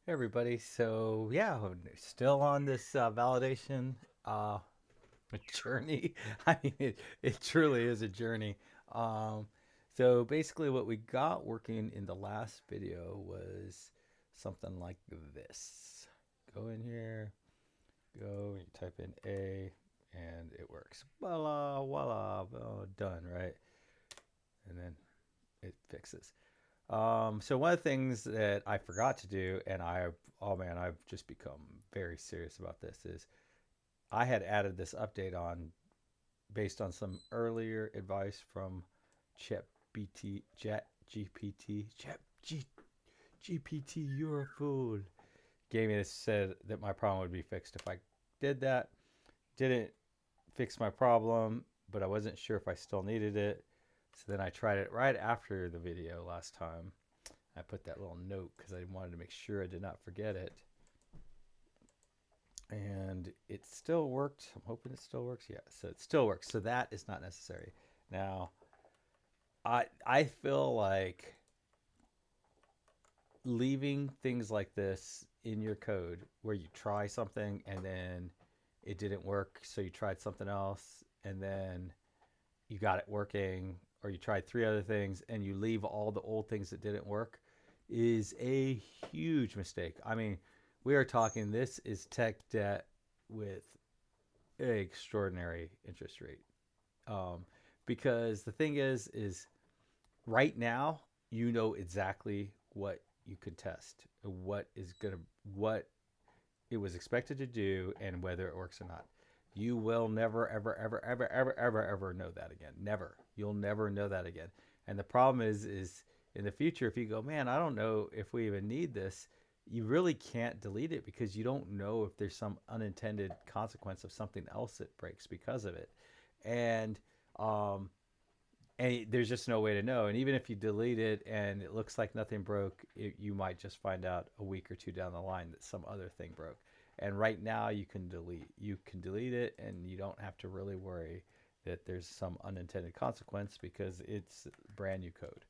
Hey everybody, so yeah, I'm still on this validation uh, journey. I mean, it truly is a journey. Um, so basically, what we got working in the last video was something like this. Go in here, go, you type in A, and it works. Voila, voila, done, right? And then it fixes. So one of the things that I forgot to do, and oh man, I've just become very serious about this, is I had added this update on based on some earlier advice from GPT, you're a fool. Gave me this, said that my problem would be fixed if I did that. Didn't fix my problem, but I wasn't sure if I still needed it. So then I tried it right after the video last time. I put that little note because I wanted to make sure I did not forget it. And it still worked. I'm hoping it still works. Yeah, so it still works. So that is not necessary. Now, I feel like leaving things like this in your code where you try something and then it didn't work, so you tried something else and then you got it working, or you tried three other things and you leave all the old things that didn't work is a huge mistake. I mean, we are talking this is tech debt with an extraordinary interest rate. Um, because the thing is right now you know exactly what you could test, what it was expected to do, and whether it works or not. You will never, ever, ever, ever, ever, ever, ever know that again. Never. You'll never know that again. And the problem is in the future, if you go, man, I don't know if we even need this, you really can't delete it because you don't know if there's some unintended consequence of something else that breaks because of it. And um, and there's just no way to know. And even if you delete it and it looks like nothing broke, you might just find out a week or two down the line that some other thing broke. And right now you can delete it, and you don't have to really worry that there's some unintended consequence because it's brand new code.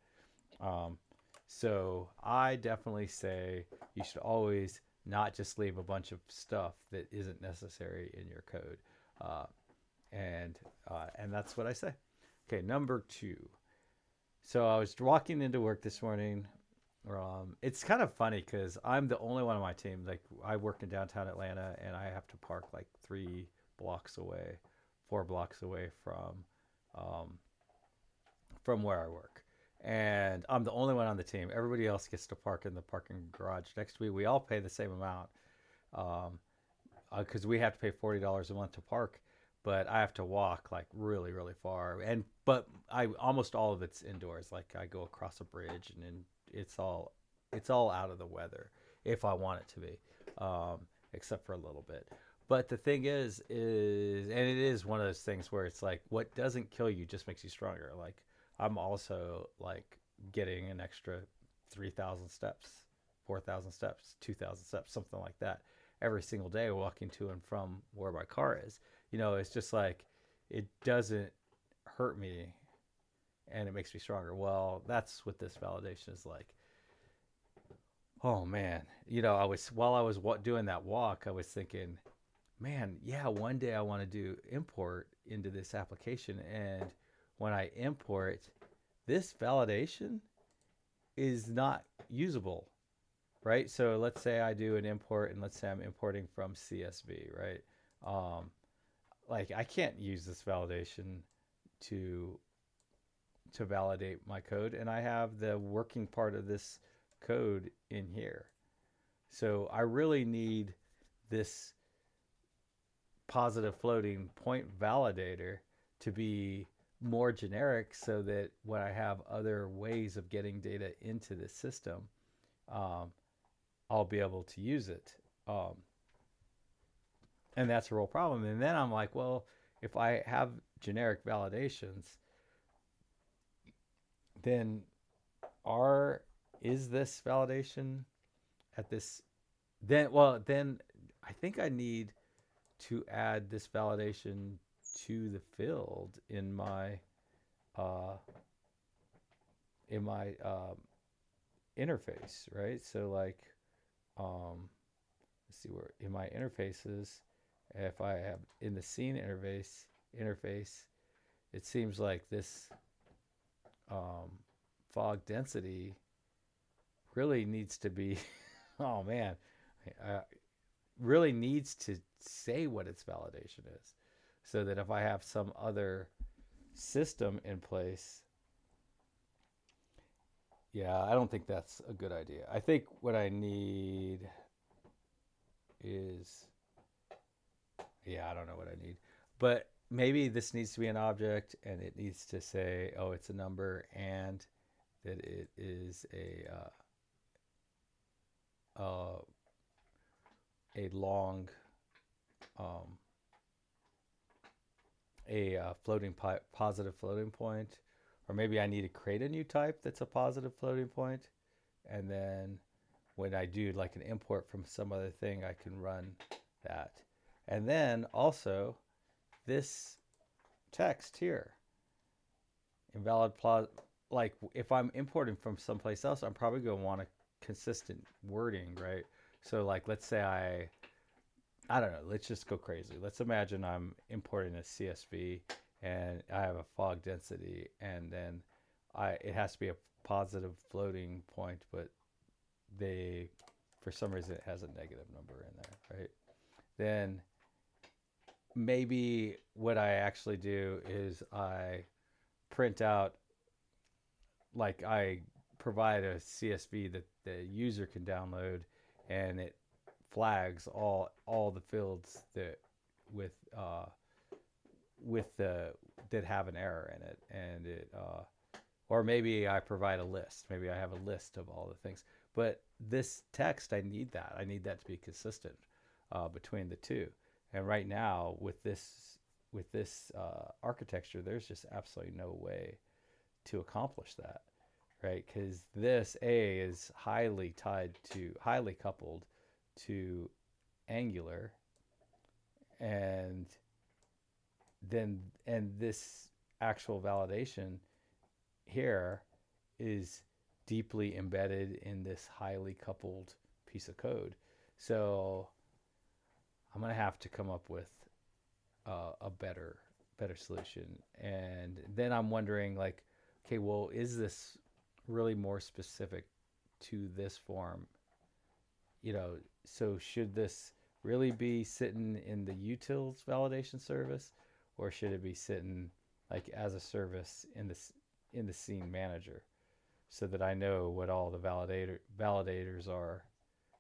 Um, so I definitely say you should always not just leave a bunch of stuff that isn't necessary in your code. Uh, and that's what I say. Okay, number two. So I was walking into work this morning. It's kind of funny because I'm the only one on my team. Like I work in downtown Atlanta, and I have to park like 3 blocks away, 4 blocks away um, from where I work. And I'm the only one on the team. Everybody else gets to park in the parking garage next to me. We all pay the same amount. Um, because we have to pay $40 a month to park, but I have to walk like really really far. And but I almost all of it's indoors. Like I go across a bridge, and then it's all out of the weather if I want it to be, except for a little bit. But the thing is, and it is one of those things where it's like what doesn't kill you just makes you stronger. Like I'm also like getting an extra 3,000 steps, 4,000 steps, 2,000 steps, something like that every single day walking to and from where my car is. It's just like it doesn't hurt me and it makes me stronger. Well, that's what this validation is like. Oh man, I was while I was doing that walk, I was thinking, man, yeah, one day I want to do import into this application, and when I import, this validation is not usable, right? So let's say I do an import, and let's say I'm importing from CSV, right? Um, like I can't use this validation to to validate my code, and I have the working part of this code in here. So I really need this positive floating point validator to be more generic so that when I have other ways of getting data into this system, um, I'll be able to use it. Um, and that's a real problem. And then I'm like, well, if I have generic validations, then are is this validation at this then I think I need to add this validation to the field uh in my interface, right? So like let's see where in my interfaces, if I have in the scene interface, it seems like this um, fog density really needs to be, oh man, uh, really needs to say what its validation is, so that if I have some other system in place, yeah, I don't think that's a good idea. I think what I need is, yeah, I don't know what I need, but maybe this needs to be an object and it needs to say, oh, it's a number and that it is uh, a long, um, floating positive floating point, or maybe I need to create a new type that's a positive floating point, and then when I do like an import from some other thing, I can run that. And then also this text here, invalid plot, like if I'm importing from someplace else, I'm probably going to want a consistent wording, right? So like let's say I don't know, let's just go crazy. Let's imagine I'm importing a CSV and I have a fog density, and then it has to be a positive floating point, but they for some reason it has a negative number in there, right? Then maybe what I actually do is I print out, like I provide a CSV that the user can download, and it flags all the fields that with with the that have an error in it, and it or maybe I provide a list. Maybe I have a list of all the things. But this text, I need that. I need that to be consistent between the two. And right now, with this architecture, there's just absolutely no way to accomplish that, right? Because this A is highly coupled to Angular, and this actual validation here is deeply embedded in this highly coupled piece of code. So I'm gonna have to come up with a better solution. And then I'm wondering, like, okay, well, is this really more specific to this form? You know, so should this really be sitting in the utils validation service, or should it be sitting like as a service in the scene manager, so that I know what all the validators are?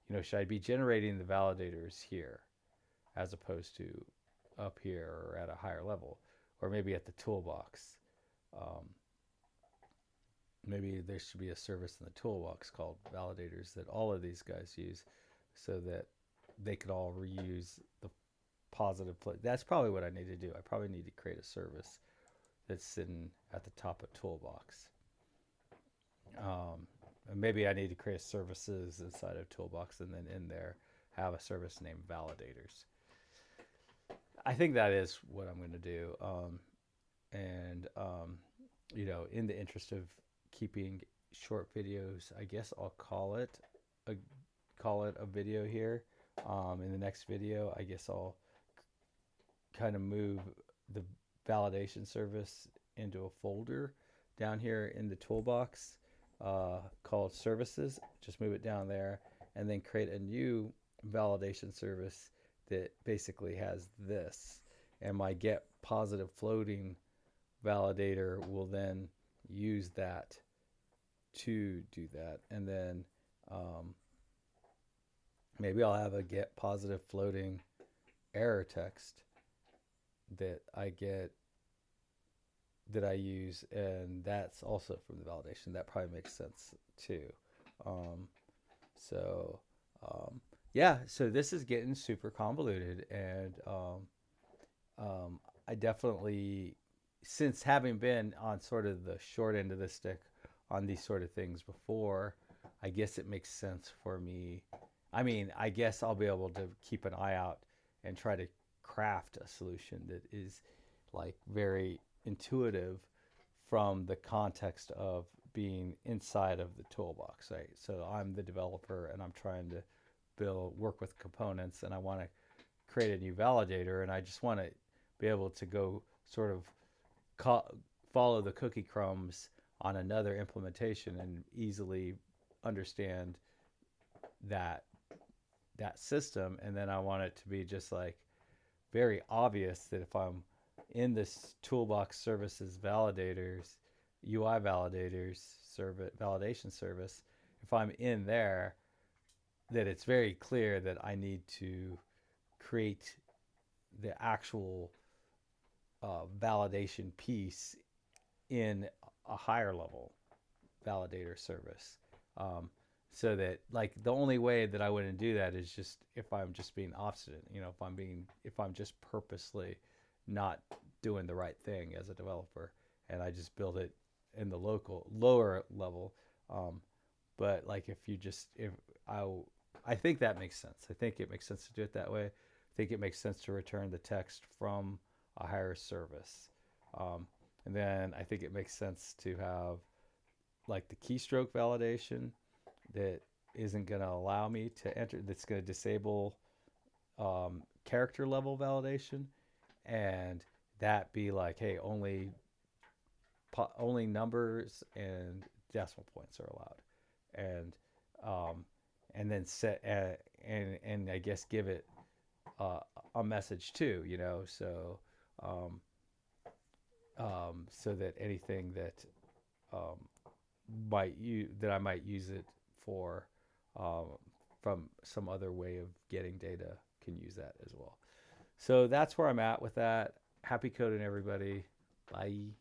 You know, should I be generating the validators here as opposed to up here or at a higher level, or maybe at the toolbox? Um, Maybe there should be a service in the toolbox called validators that all of these guys use, so that they could all reuse the positive play. That's probably what I need to do. I probably need to create a service that's sitting at the top of toolbox. And maybe I need to create services inside of toolbox, and then in there have a service named validators. I think that is what I'm going to do. And you know, in the interest of keeping short videos, I guess I'll a call it a video here. In the next video, I guess I'll kind of move the validation service into a folder down here in the toolbox called services. Just move it down there, and then create a new validation service that basically has this. And my get positive floating validator will then use that to do that. And then maybe I'll have a get positive floating error text that I use, and that's also from the validation. That probably makes sense too. Um, so yeah, so this is getting super convoluted, and I definitely, since having been on sort of the short end of the stick on these sort of things before, I guess it makes sense for me. I mean, I guess I'll be able to keep an eye out and try to craft a solution that is like very intuitive from the context of being inside of the toolbox, right? So I'm the developer and I'm trying to work with components, and I want to create a new validator, and I just want to be able to go sort of follow the cookie crumbs on another implementation and easily understand that system. And then I want it to be just like very obvious that if I'm in this toolbox services validators, UI validators service validation service, if I'm in there, that it's very clear that I need to create the actual validation piece in a higher level validator service. Um, so that like the only way that I wouldn't do that is just if I'm just being obstinate, if I'm just purposely not doing the right thing as a developer, and I just build it in the lower level. Um, but like if I I think that makes sense. I think it makes sense to do it that way. I think it makes sense to return the text from a higher service. Um, and then I think it makes sense to have like the keystroke validation that isn't going to allow me to enter, that's going to disable character level validation, and that be like, hey, only numbers and decimal points are allowed, and um, and then set and I guess give it uh, a message too, um, so that anything that um, that I might use it for um, from some other way of getting data can use that as well. So that's where I'm at with that. Happy coding, everybody. Bye.